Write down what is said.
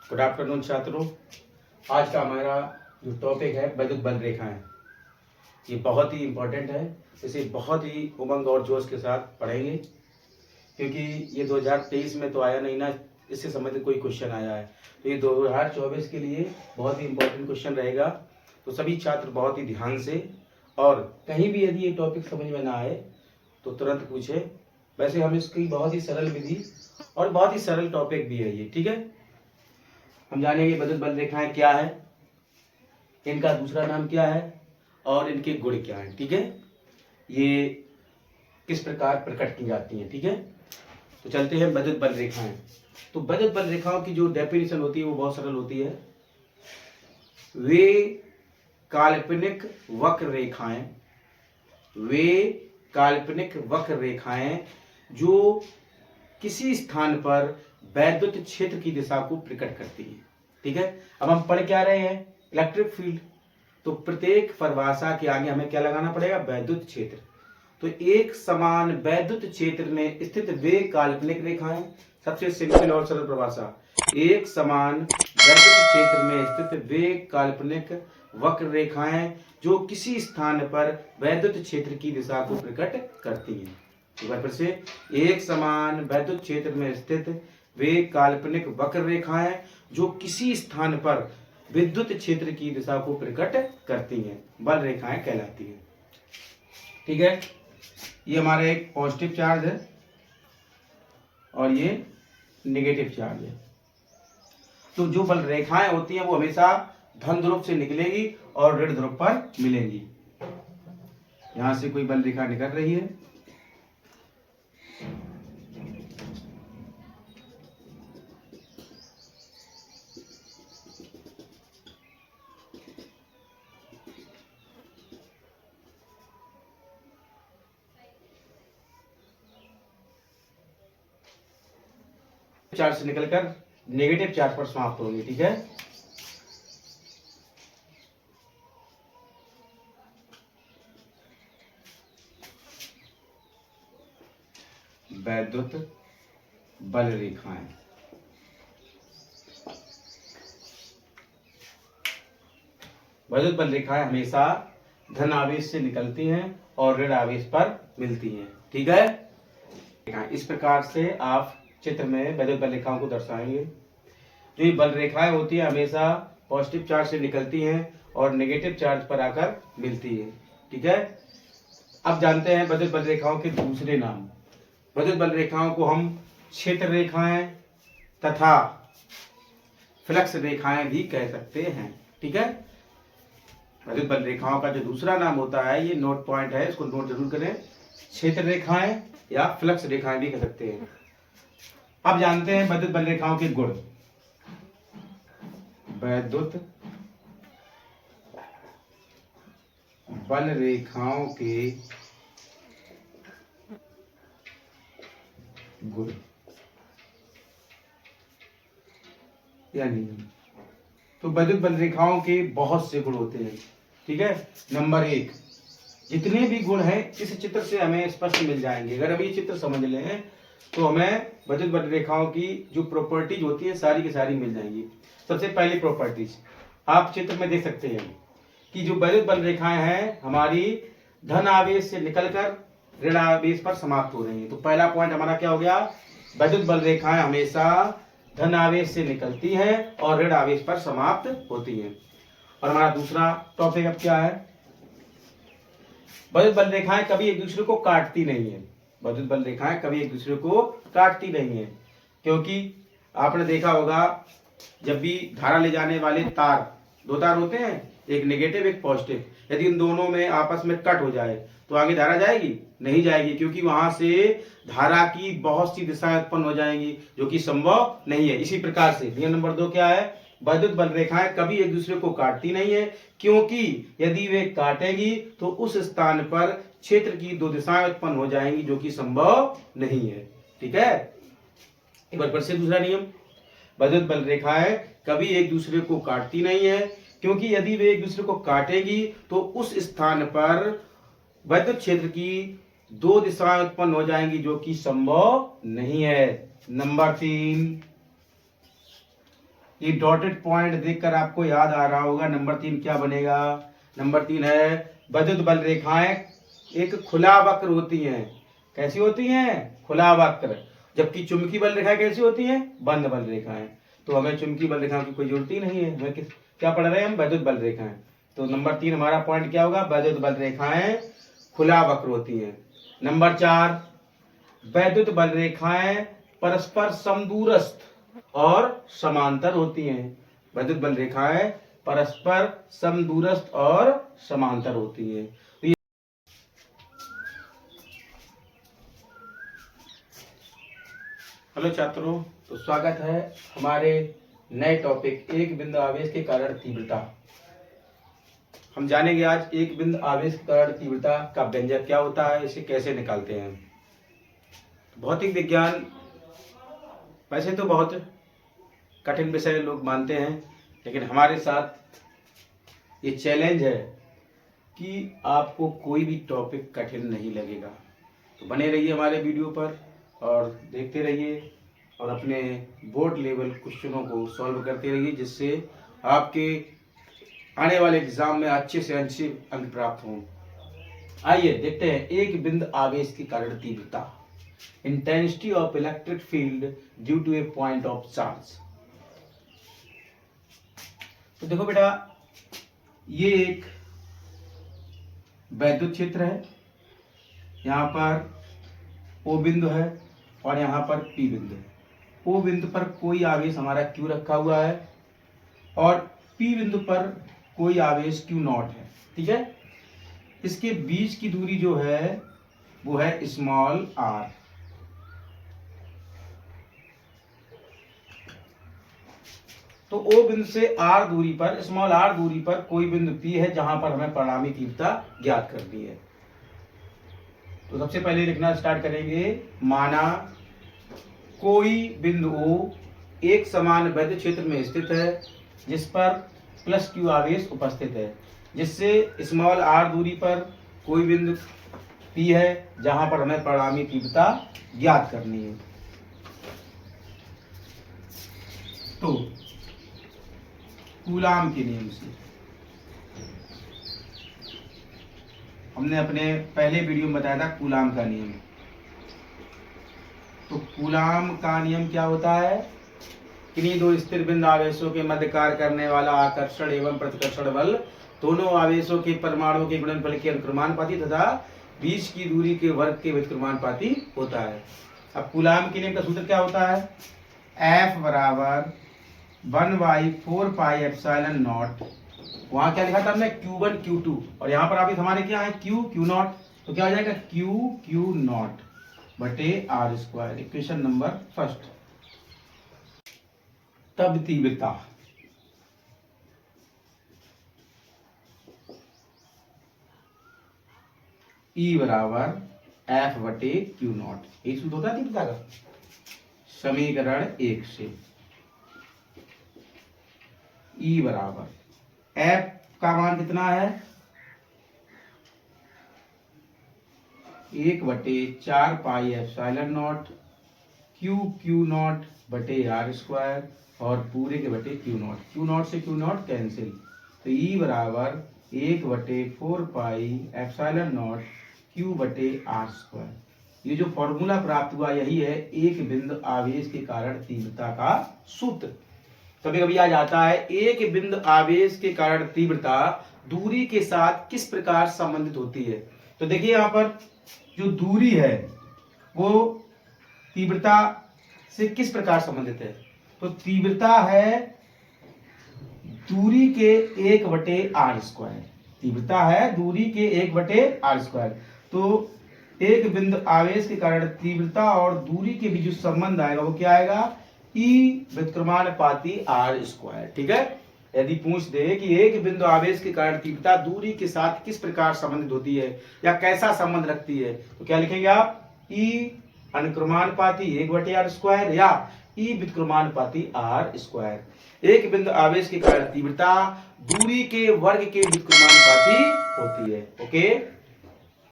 Good afternoon छात्रों। आज का हमारा जो टॉपिक है वैद्युत बल रेखाएं, ये बहुत ही इम्पोर्टेंट है। इसे बहुत ही उमंग और जोश के साथ पढ़ेंगे क्योंकि ये 2023 में तो आया नहीं ना, इससे संबंधित कोई क्वेश्चन आया है तो ये 2024 के लिए बहुत ही इम्पोर्टेंट क्वेश्चन रहेगा। तो सभी छात्र बहुत ही ध्यान से, और कहीं भी यदि ये टॉपिक समझ में ना आए तो तुरंत पूछे। वैसे हम इसकी बहुत ही सरल विधि और बहुत ही सरल टॉपिक भी है ये, ठीक है। हम जानेंगे वैद्युत बल रेखाएं क्या है, इनका दूसरा नाम क्या है और इनके गुण क्या है, ठीक है। ये किस प्रकार प्रकट की जाती हैं, ठीक है। तो चलते हैं वैद्युत बल रेखाएं। तो वैद्युत बल रेखाओं की जो डेफिनेशन होती है वो बहुत सरल होती है। वे काल्पनिक वक्र रेखाएं, वे काल्पनिक वक्र रेखाएं जो किसी स्थान पर वैद्युत क्षेत्र की दिशा को प्रकट करती है, ठीक है। अब हम पढ़ क्या रहे हैं, इलेक्ट्रिक फील्ड। तो प्रत्येक परिभाषा के आगे हमें क्या लगाना पड़ेगा, वैद्युत क्षेत्र। तो एक समान वैद्युत क्षेत्र में स्थित वे काल्पनिक रेखाएं, सबसे सिंपल और सरल परिभाषा, एक समान वैद्युत क्षेत्र में स्थित वे काल्पनिक वक्र रेखाएं जो किसी स्थान पर वैद्युत क्षेत्र की दिशा को प्रकट करती हैं। एक बार फिर से, एक समान वैद्युत क्षेत्र में स्थित वे काल्पनिक वक्र रेखाएं जो किसी स्थान पर विद्युत क्षेत्र की दिशा को प्रकट करती हैं, बल रेखाएं कहलाती हैं, ठीक है। ये हमारा एक पॉजिटिव चार्ज है और ये नेगेटिव चार्ज है। तो जो बल रेखाएं होती हैं वो हमेशा धन ध्रुव से निकलेगी और ऋण ध्रुव पर मिलेंगी। यहां से कोई बल रेखा निकल रही है, चार्ज से निकलकर नेगेटिव चार्ज पर समाप्त होगी, ठीक है। वैद्युत बल रेखाएं, वैद्युत बल रेखाएं हमेशा धन आवेश से निकलती हैं और ऋण आवेश पर मिलती हैं, ठीक है। इस प्रकार से आप चित्र में वैद्युत बल रेखाओं को दर्शाएंगे। जो ये बल रेखाएं होती है हमेशा पॉजिटिव चार्ज से निकलती हैं और नेगेटिव चार्ज पर आकर मिलती है, ठीक है। अब जानते हैं वैद्युत बल रेखाओं के दूसरे नाम। वैद्युत बल रेखाओं को हम क्षेत्र रेखाएं तथा फ्लक्स रेखाएं भी कह सकते हैं, ठीक है। वैद्युत बल रेखाओं का जो दूसरा नाम होता है, ये नोट पॉइंट है, इसको नोट जरूर करें, क्षेत्र रेखाएं या फ्लक्स रेखाएं भी कह सकते हैं। अब जानते हैं वैद्युत बल रेखाओं के गुण। वैद्युत बल रेखाओं के गुण या नियम। तो वैद्युत बल रेखाओं के बहुत से गुण होते हैं, ठीक है। नंबर 1, जितने भी गुण हैं इस चित्र से हमें स्पष्ट मिल जाएंगे। अगर हम ये चित्र समझ लें तो हमें वैद्युत बल रेखाओं की जो प्रॉपर्टीज होती है सारी की सारी मिल जाएंगी। सबसे पहली प्रॉपर्टीज आप चित्र में देख सकते हैं कि जो वैद्युत बल रेखाएं हैं हमारी धन आवेश से निकलकर ऋण आवेश पर समाप्त हो रही है। तो पहला पॉइंट हमारा क्या हो गया, वैद्युत बल रेखाएं हमेशा धन आवेश से निकलती हैं और ऋण आवेश पर समाप्त होती हैं। और हमारा दूसरा टॉपिक अब क्या है, वैद्युत बल रेखाएं कभी एक दूसरे को काटती नहीं है। वैद्युत बल रेखाएं कभी एक दूसरे को काटती नहीं है, क्योंकि आपने देखा होगा जब भी धारा ले जाने वाले तार, दो तार होते हैं, एक नेगेटिव एक पॉजिटिव, यदि इन दोनों में आपस में कट हो जाए तो आगे धारा जाएगी, नहीं जाएगी, क्योंकि वहां से धारा की बहुत सी दिशाएं उत्पन्न हो जाएंगी जो कि संभव नहीं है। इसी प्रकार से नियम नंबर 2 क्या है, वैद्युत बल रेखाएं कभी एक दूसरे को काटती नहीं है, क्योंकि यदि वे काटेंगी तो उस स्थान पर क्षेत्र की दो दिशाएं उत्पन्न हो जाएंगी जो कि संभव नहीं है, ठीक है। एक बार फिर से दूसरा नियम, वैद्युत बल रेखाएं कभी एक दूसरे को काटती नहीं है, क्योंकि यदि वे एक दूसरे को काटेंगी तो उस स्थान पर वैद्युत क्षेत्र की दो दिशाएं उत्पन्न हो जाएंगी जो कि संभव नहीं है। नंबर 3, ये डॉटेड पॉइंट देखकर आपको याद आ रहा होगा नंबर 3 क्या बनेगा। नंबर 3 है वैद्युत बल रेखाएं एक खुला वक्र होती हैं। कैसी होती हैं? खुला वक्र। जबकि चुंबकीय बल रेखाएं कैसी होती हैं? बंद बल रेखाएं। तो हमें चुंबकीय बल रेखाओं की कोई जरूरत ही नहीं है। हमें क्या पढ़ रहे हैं हम? वैद्युत बल रेखाएं। तो नंबर 3 हमारा पॉइंट क्या होगा? वैद्युत बल रेखाएं खुला वक्र होती हैं। नंबर 4 वैद्युत बल रेखाएं परस्पर समदूरस्थ और समांतर होती हैं। वैद्युत बल रेखाएं परस्पर समदूरस्थ और समांतर होती हैं। हेलो छात्रों, तो स्वागत है हमारे नए टॉपिक एक बिंदु आवेश के कारण तीव्रता। हम जानेंगे आज एक बिंदु आवेश के कारण तीव्रता का व्यंजक क्या होता है, इसे कैसे निकालते हैं। भौतिक विज्ञान वैसे तो बहुत कठिन विषय लोग मानते हैं, लेकिन हमारे साथ ये चैलेंज है कि आपको कोई भी टॉपिक कठिन नहीं लगेगा। तो बने रहिए हमारे वीडियो पर और देखते रहिए और अपने बोर्ड लेवल क्वेश्चनों को सॉल्व करते रहिए, जिससे आपके आने वाले एग्जाम में अच्छे से अच्छे अंक प्राप्त हों। आइए देखते हैं एक बिंदु आवेश के कारण तीव्रता। Intensity of electric field due to a point of charge. तो देखो बेटा, ये एक वैद्युत क्षेत्र है। यहां पर O बिंदु है और यहां पर P बिंदु है। O बिंदु पर कोई आवेश हमारा Q रखा हुआ है और P बिंदु पर कोई आवेश Q नॉट है। ठीक है, इसके बीच की दूरी जो है वो है स्मॉल r। तो O बिंदु से r दूरी पर, स्मॉल r दूरी पर कोई बिंदु P है जहां पर हमें परिणामी तीव्रता ज्ञात करनी है। तो सबसे पहले लिखना स्टार्ट करेंगे। माना कोई बिंदु O एक समान वैद्युत क्षेत्र में स्थित है जिस पर प्लस Q आवेश उपस्थित है, जिससे स्मॉल r दूरी पर कोई बिंदु P है जहां पर हमें परिणामी तीव्रता ज्ञात करनी है। तो कूलाम के नियम से हमने अपने पहले वीडियो में बताया था कूलाम का नियम। तो कूलाम का नियम क्या होता है? किन्हीं दो स्थिर बिंदु आवेशों के मध्य कार्य करने वाला आकर्षण एवं प्रतिकर्षण बल दोनों आवेशों के परमाणुओं के गुणनफल के अनुक्रमानुपाती तथा बीच की दूरी के वर्ग के व्युत्क्रमानुपाती होता है। अब कूलाम के नियम का सूत्र क्या होता है? F बराबर 1/4 पाई एप्सिलॉन नॉट। वहां क्या लिखा था हमने? Q1 Q2 और यहाँ पर आवेश हमारे क्या है? Q not. तो क्या हो जाएगा? Q नॉट बटे r square. Equation number first. तब तीव्रता E बराबर F बटे Q नॉट। यही सूत्र होता है तीव्रता का। समीकरण 1 से E बराबर F का मान कितना है? 1/4 pi epsilon not Q not बटे r स्क्वायर और पूरे के बटे Q नॉट। Q नॉट से Q नॉट कैंसिल। तो E बराबर 1/4 पाई एप्सिलॉन नॉट Q बटे r स्क्वायर। ये जो फॉर्मूला प्राप्त हुआ यही है एक बिंदु आवेश के कारण तीव्रता का सूत्र। कभी कभी आ जाता है एक बिंदु आवेश के कारण तीव्रता दूरी के साथ किस प्रकार संबंधित होती है। तो देखिए यहाँ पर जो दूरी है वो तीव्रता से किस प्रकार संबंधित है। तो तीव्रता है दूरी के 1/r स्क्वायर। तीव्रता है दूरी के 1/r स्क्वायर। तो एक बिंदु आवेश के कारण तीव्रता और दूरी के बीच जो संबंध आएगा वो क्या आएगा? E व्युत्क्रमानुपाती r square. ठीक है, यदि पूछ दे कि एक बिंदु आवेश के कारण तीव्रता दूरी के साथ किस प्रकार संबंधित होती है या कैसा संबंध रखती है, तो क्या लिखेंगे आप? E अनुक्रमानुपाती 1/r स्क्वायर या E व्युत्क्रमानुपाती r स्क्वायर। एक बिंदु आवेश के कारण तीव्रता दूरी के वर्ग के व्युत्क्रमानुपाती होती है। ओके।